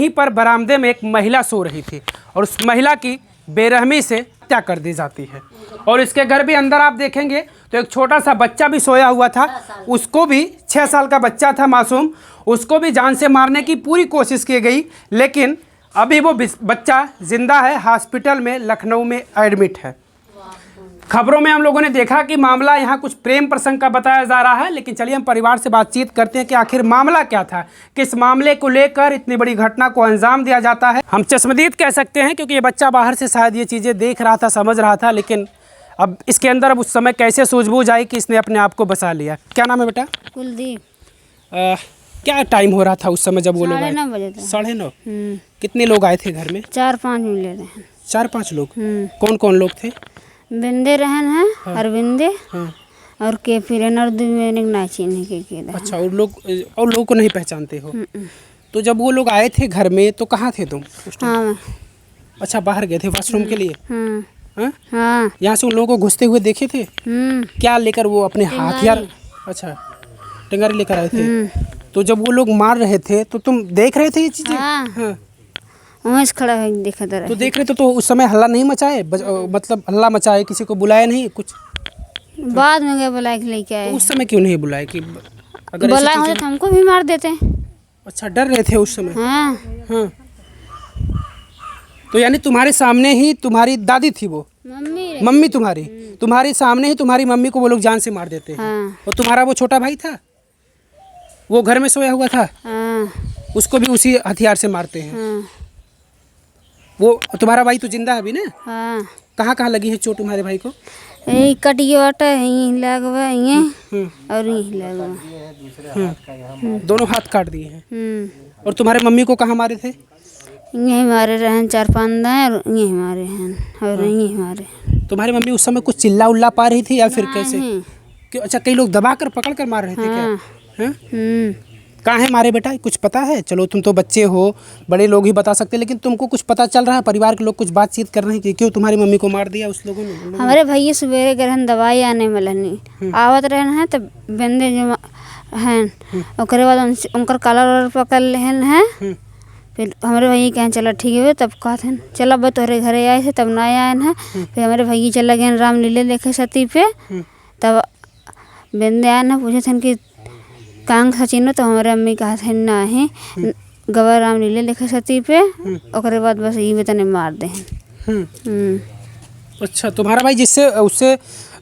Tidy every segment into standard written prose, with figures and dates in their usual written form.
यहीं पर बरामदे में एक महिला सो रही थी और उस महिला की बेरहमी से हत्या कर दी जाती है। और इसके घर भी अंदर आप देखेंगे तो एक छोटा सा बच्चा भी सोया हुआ था, उसको भी 6 साल का बच्चा था मासूम, उसको भी जान से मारने की पूरी कोशिश की गई, लेकिन अभी वो बच्चा जिंदा है, हॉस्पिटल में लखनऊ में एडमिट है। खबरों में हम लोगों ने देखा कि मामला यहाँ कुछ प्रेम प्रसंग का बताया जा रहा है, लेकिन चलिए हम परिवार से बातचीत करते हैं कि आखिर मामला क्या था, किस मामले को लेकर इतनी बड़ी घटना को अंजाम दिया जाता है। हम चश्मदीद कह सकते हैं क्योंकि ये बच्चा बाहर से शायद ये चीज़ें देख रहा था, समझ रहा था, लेकिन अब इसके अंदर अब उस समय कैसे सूझबूझ आई कि इसने अपने आप को बचा लिया। क्या नाम है बेटा? कुलदीप। क्या टाइम हो रहा था उस समय जब वो लोग आए? 9:30 बजे था। 9:30। कितने लोग आए थे घर में? 4-5 मिले रहे। 4-5 लोग। कौन कौन लोग थे? बिंदे रहन है, अरविंदे और के फिर और दुमेनिक नाचिन के। अच्छा, और लोगों को नहीं पहचानते हो? तो जब वो लोग आए थे घर में तो कहाँ थे तुम उस टाइम? हाँ। अच्छा, बाहर गए थे वॉशरूम के लिए? हाँ। यहाँ से उन लोगों को घुसते हुए देखे थे? क्या लेकर? वो अपने हथियार? अच्छा, टेंगारी लेकर आए थे। तो जब वो लोग मार रहे थे तो तुम देख रहे थे ये चीजें? हाँ। वहीं से खड़ा है देखा था। तो देख रहे थे तो उस समय हल्ला नहीं मचाए? मतलब हल्ला मचाए, किसी को बुलाया नहीं कुछ? बाद में गए बुलाए के लेके आए। तो उस समय क्यों नहीं बुलाए कि अगर बुलाए होते तो हमको भी मार देते। अच्छा, डर रहे थे उस समय? हाँ। हाँ। तो यानी तुम्हारे सामने ही तुम्हारी दादी थी वो? मम्मी तुम्हारे सामने ही तुम्हारी मम्मी को वो लोग जान से मार देते हैं। हाँ। और तुम्हारा वो छोटा भाई था, वो घर में सोया हुआ था? हाँ। उसको भी उसी हथियार से मारते हैं? हाँ। वो तुम्हारा भाई तो जिंदा है अभी ना? हाँ। कहाँ कहाँ लगी है चोट तुम्हारे भाई को? यही कटियोटा यहीं लगवा, यहीं और यहीं लगवा। दोनों हाथ काट दिए हैं। और तुम्हारे मम्मी को कहाँ मारे थे? यहीं मारे रहन 4-5 दाएं और यहीं मारे हैं और यहीं मारे। तुम्हारी मम्मी उस समय कुछ चिल्ला उल्ला पा रही थी या फिर कैसे? अच्छा, कई लोग दबा कर पकड़ कर मार रहे थे क्या? कहाँ है मारे बेटा, कुछ पता है? चलो तुम तो बच्चे हो, बड़े लोग ही बता सकते, लेकिन तुमको कुछ पता चल रहा है? परिवार के लोग कुछ बातचीत कर रहे हैं कि क्यों तुम्हारी मम्मी को मार दिया उस लोगों ने? हमारे भैया सवेरे गए दवाई आने मिलनी आवत रहे हैं तो बंदे जो हैं ओकरे बाद उनकर कलर पकड़ लेहन है। फिर हमारे भैया कहें चलो ठीक है, तब कहते हैं चलो अब तोहरे घरे आए थे तब ना आए हैं। फिर हमारे भैया चला गए रामलीला देखे सती पे, तब बंदे आए ना पूछे थे कि कांग सचिनो, तो हमारे अम्मी कहा थे ना ही गवर रामलीला देखे सती पे, ओकरे बाद बस ये बेतने मार दे। अच्छा, तुम्हारा भाई जिससे उससे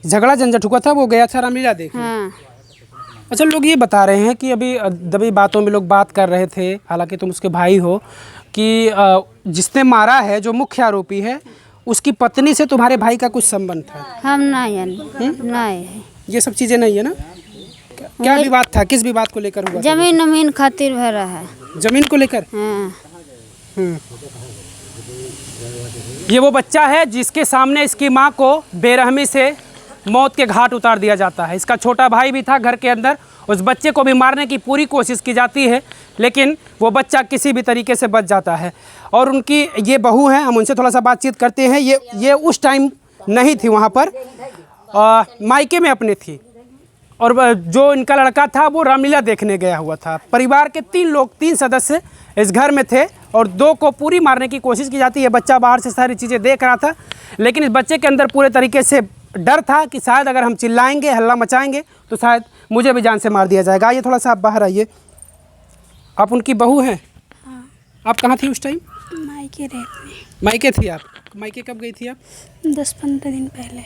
झगड़ा झंझट हुआ था वो गया था रामलीला देखने? हाँ। अच्छा, लोग ये बता रहे हैं कि अभी दबी बातों में लोग बात कर रहे थे, हालांकि तुम उसके भाई हो, कि जिसने मारा है जो मुख्य आरोपी है उसकी पत्नी से तुम्हारे भाई का कुछ संबंध था? हम ना ये सब चीज़ें नहीं है ना? क्या विवाद था? किस विवाद को लेकर हुआ? जमीन खातिर भरा है। जमीन को लेकर? हाँ। ये वो बच्चा है जिसके सामने इसकी माँ को बेरहमी से मौत के घाट उतार दिया जाता है। इसका छोटा भाई भी था घर के अंदर, उस बच्चे को भी मारने की पूरी कोशिश की जाती है, लेकिन वो बच्चा किसी भी तरीके से बच जाता है। और उनकी ये बहू हैं, हम उनसे थोड़ा सा बातचीत करते हैं। ये उस टाइम नहीं थी वहाँ पर, मायके में अपने थी, और जो इनका लड़का था वो रामलीला देखने गया हुआ था। परिवार के 3 सदस्य इस घर में थे और 2 को पूरी मारने की कोशिश की जाती है। बच्चा बाहर से सारी चीज़ें देख रहा था, लेकिन इस बच्चे के अंदर पूरे तरीके से डर था कि शायद अगर हम चिल्लाएंगे, हल्ला मचाएंगे तो शायद मुझे भी जान से मार दिया जाएगा। आइए थोड़ा सा आप बाहर आइए। आप उनकी बहू हैं? हाँ। आप कहाँ थी उस टाइम? मायके रहने। मायके थी आप? मायके कब गई थी आप? 10-15 दिन पहले।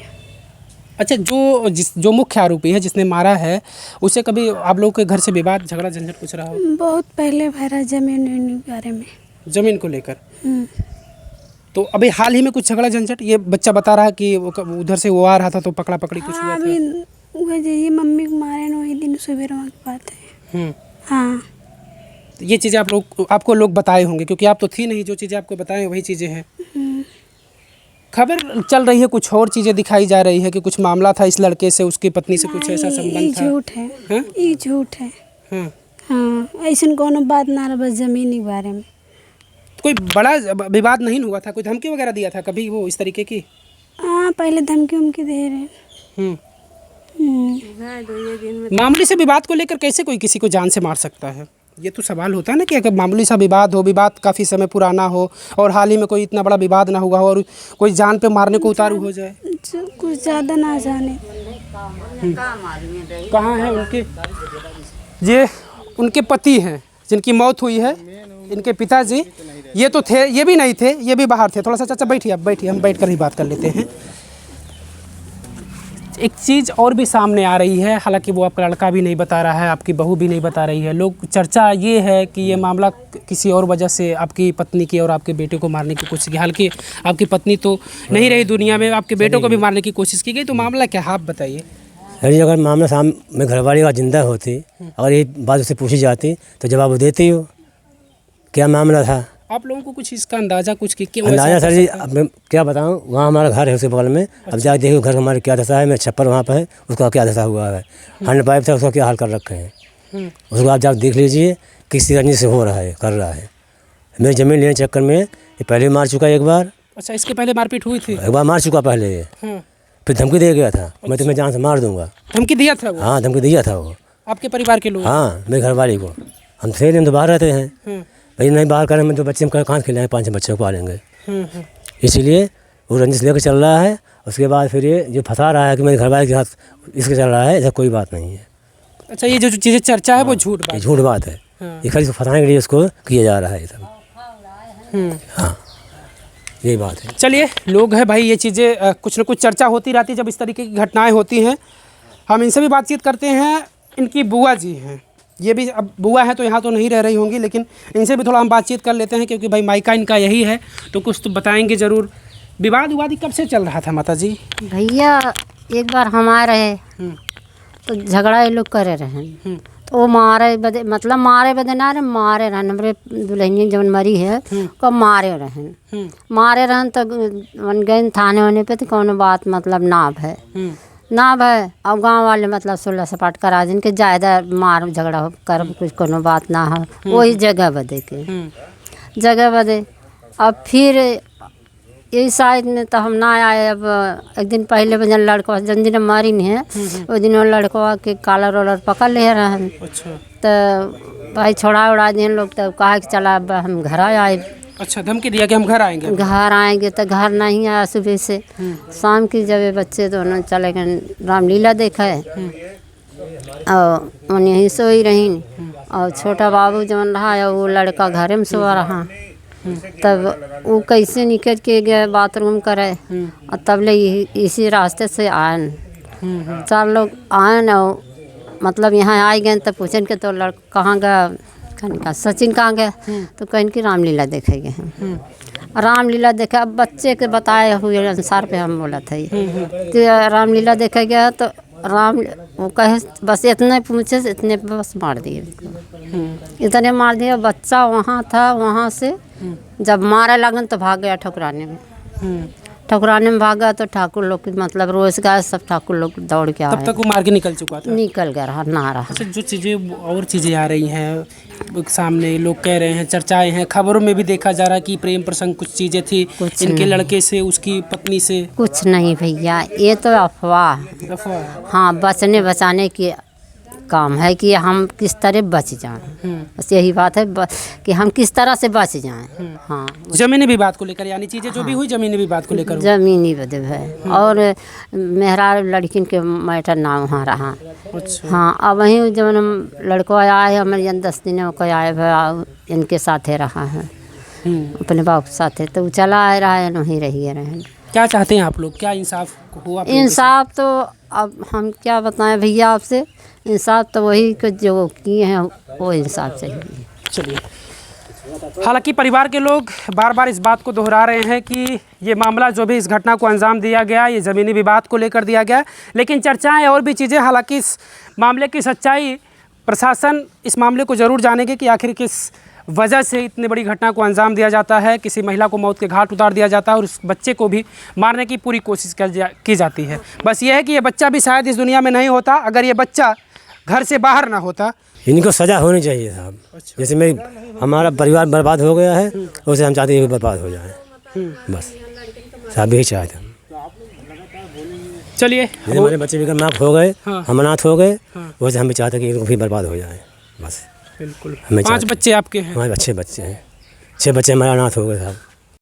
अच्छा, जो मुख्य आरोपी है जिसने मारा है, उसे कभी आप लोगों के घर से विवाद झगड़ा झंझट कुछ रहा हो? बहुत पहले भरा जमीन के बारे में। जमीन को लेकर? तो अभी हाल ही में कुछ झगड़ा झंझट? ये बच्चा बता रहा है कि उधर से वो आ रहा था तो पकड़ा पकड़ी कुछ हुआ था? ये मम्मी को मारे ना वही दिन सवेरे की बात है। हाँ। तो ये चीज़ें आपको लोग बताए होंगे, क्योंकि आप तो थी नहीं, जो चीज़ें आपको बताए वही चीज़ें हैं। खबर चल रही है, कुछ और चीज़ें दिखाई जा रही है कि कुछ मामला था इस लड़के से, उसकी पत्नी से कुछ ऐसा संबंध था। झूठ है। ये झूठ है। हाँ, ऐसा कोनो बात ना रहा, बस जमीन के बारे में। कोई बड़ा विवाद नहीं हुआ था? कोई धमकी वगैरह दिया था कभी वो इस तरीके की? हाँ, पहले धमकी दे रहे। मामूली से विवाद को लेकर कैसे कोई किसी को जान से मार सकता है? ये तो सवाल होता है ना कि अगर मामूली सा विवाद हो, विवाद काफ़ी समय पुराना हो और हाल ही में कोई इतना बड़ा विवाद ना हुआ हो और कोई जान पे मारने को उतारू हो जाए। कुछ ज़्यादा ना जाने। कहाँ हैं उनके, ये उनके पति हैं जिनकी मौत हुई है, इनके पिताजी। ये तो थे, ये भी नहीं थे, ये भी बाहर थे। थोड़ा सा चाचा बैठिए, आप बैठिए, हम बैठ कर ही बात कर लेते हैं। एक चीज़ और भी सामने आ रही है, हालांकि वो आपका लड़का भी नहीं बता रहा है, आपकी बहू भी नहीं बता रही है। लोग चर्चा ये है कि ये मामला किसी और वजह से आपकी पत्नी की और आपके बेटे को मारने की कोशिश की। हालांकि आपकी पत्नी तो नहीं रही दुनिया में, आपके बेटों को भी मारने की कोशिश की गई। तो मामला क्या है, आप बताइए। अरे अगर मामला सामने में घरवाली का जिंदा होती, अगर ये बात उससे पूछी जाती तो जवाब वो देती हो क्या मामला था। आप लोगों को कुछ इसका अंदाज़ा कुछ कि क्यों अंदाज़ा सर जी, अब मैं क्या बताऊँ, वहाँ हमारा घर है उसके बगल में। अब जाके देखो घर हमारे क्या दशा है, मेरा छप्पर वहाँ पर है, उसका क्या दशा हुआ है, हैंड पाइप था उसका क्या हाल कर रखे हैं, उसको आप जाकर देख लीजिए किस रंजी से हो रहा है, कर रहा है। मेरी ज़मीन लेने चक्कर में ये पहले मार चुका एक बार। अच्छा, इसके पहले मारपीट हुई थी? एक बार मार चुका पहले ये, फिर धमकी दे गया था, मैं तुम्हें जान से मार दूंगा। धमकी दिया था वो? हाँ, धमकी दिया था वो आपके परिवार के लोग? हाँ, मेरे घरवाली को। हम थे हम तो बाहर रहते हैं भाई, नहीं बाहर करें, मैं तो बच्चे हम कहाँ खिलाएँ, 5 बच्चों को पालेंगे। इसीलिए वो रंजिश लेकर चल रहा है। उसके बाद फिर ये जो फंसा रहा है कि मेरे घरवाले के साथ इसके चल रहा है, ऐसा कोई बात नहीं है। अच्छा, ये जो चीज़ें चर्चा है वो झूठ बात? झूठ बात है। ये खाली फंसाने के लिए उसको किया जा रहा है ये सब। हाँ, यही बात है। चलिए, लोग हैं भाई, ये चीज़ें कुछ न कुछ चर्चा होती रहती है जब इस तरीके की घटनाएं होती हैं। हम इनसे भी बातचीत करते हैं। इनकी बुआ जी हैं, ये भी अब बुआ है तो यहाँ तो नहीं रह रही होंगी, लेकिन इनसे भी थोड़ा हम बातचीत कर लेते हैं क्योंकि भाई मायका इनका यही है, तो कुछ तो बताएंगे ज़रूर। विवाद कब से चल रहा था माता जी? भैया एक बार हम आ रहे तो झगड़ा ये लोग करे रहे, तो वो मारे बदे, मतलब मारे बदे ना रहे, मारे रहन। हमारे दुल्हनिया जब मरी है कब मारे रहन तो गए थाने होने पे तो कौन बात मतलब नाभ है अब गांव वाले मतलब 16 सपाट करा जिनके ज़्यादा मार झगड़ा हो कर कुछ कोनो बात ना हो, वही जगह बदे अब फिर यही साइड में तो हम ना आए। अब एक दिन पहले जन लड़का जन दिन मारी नहीं है उस दिन वो लड़का के कॉलर वॉलर पकड़ ले रहन। अच्छा, तो भाई छोड़ा उड़ा दिन लोग तो कहा कि चला अब हम घर आए। अच्छा, धमकी दिया कि हम घर आएंगे तो घर नहीं आया सुबह से। शाम की जब ये बच्चे दोनों चले गए रामलीला देखा है और उन यहीं सोई रही। और छोटा बाबू जवन रहा वो लड़का घर में सो रहा, तब वो कैसे निकल के गए बाथरूम करे और तब ले इसी रास्ते से आए। 4 लोग आए न, मतलब यहाँ आ गए तो पूछन के तो लड़का कहाँ गया, कहने का सचिन कहाँ गया, तो कहन की रामलीला देखे गए हैं। रामलीला देखा, अब बच्चे के बताए हुए अनुसार पे हम बोला था कि रामलीला देखे गया तो राम वो कहे बस इतने पूछे से इतने पे बस मार दिए, इतने मार दिया। बच्चा वहाँ था, वहाँ से जब मारे लगन तो भाग गया ठकुराने में भागा तो ठाकुर लोग मतलब रोज गए सब ठाकुर लोग दौड़ के आए। तब तक वो मार के निकल चुका था? निकल गया रहा ना रहा। अच्छा, जो चीज़ें और चीज़ें आ रही हैं सामने, लोग कह रहे हैं, चर्चाएं हैं, खबरों में भी देखा जा रहा है कि प्रेम प्रसंग कुछ चीज़ें थी इनके लड़के से, उसकी पत्नी से। कुछ नहीं भैया, ये तो अफवाह। हाँ, बचने बचाने की काम है कि हम किस तरह बच जाएं, बस यही बात है कि हम किस तरह से बच जाएं। हाँ, ज़मीनी विवाद को लेकर, यानी चीज़ें जो भी हुई ज़मीनी विवाद को लेकर, ज़मीनी विवाद है। और मेहरा लड़किन के मैटर ना वहाँ रहा। अच्छा, हाँ, अब वहीं जब हम लड़को आए हमारे 10 दिन को आए भाई इनके साथे रहा है, अपने बाप के साथे, तो चला आ रहा है, वहीं रही रहे। क्या चाहते हैं आप लोग, क्या इंसाफ हुआ? इंसाफ तो अब हम क्या बताएं भैया आपसे, इंसाफ तो वही जो किए हैं वो इंसाफ चाहिए। चलिए, हालांकि परिवार के लोग बार बार इस बात को दोहरा रहे हैं कि ये मामला जो भी इस घटना को अंजाम दिया गया, ये ज़मीनी विवाद को लेकर दिया गया, लेकिन चर्चाएं और भी चीज़ें। हालांकि इस मामले की सच्चाई प्रशासन इस मामले को ज़रूर जानेगी कि आखिर किस वजह से इतनी बड़ी घटना को अंजाम दिया जाता है, किसी महिला को मौत के घाट उतार दिया जाता है और उस बच्चे को भी मारने की पूरी कोशिश की जाती है। बस ये है कि ये बच्चा भी शायद इस दुनिया में नहीं होता अगर ये बच्चा घर से बाहर ना होता। इनको सज़ा होनी चाहिए साहब। अच्छा। जैसे हमारा परिवार बर्बाद हो गया है, वैसे हम चाहते हैं कि बर्बाद हो जाए, बस साहब यही चाहते हैं। चलिए, हमारे बच्चे भी माफ हो गए, हम अनाथ हो गए, वैसे हम भी चाहते हैं कि इनको भी बर्बाद हो जाए, बस। बिल्कुल। हमें 5 बच्चे आपके हैं? हमारे अच्छे बच्चे हैं, 6 बच्चे हमारे अनाथ हो गए साहब।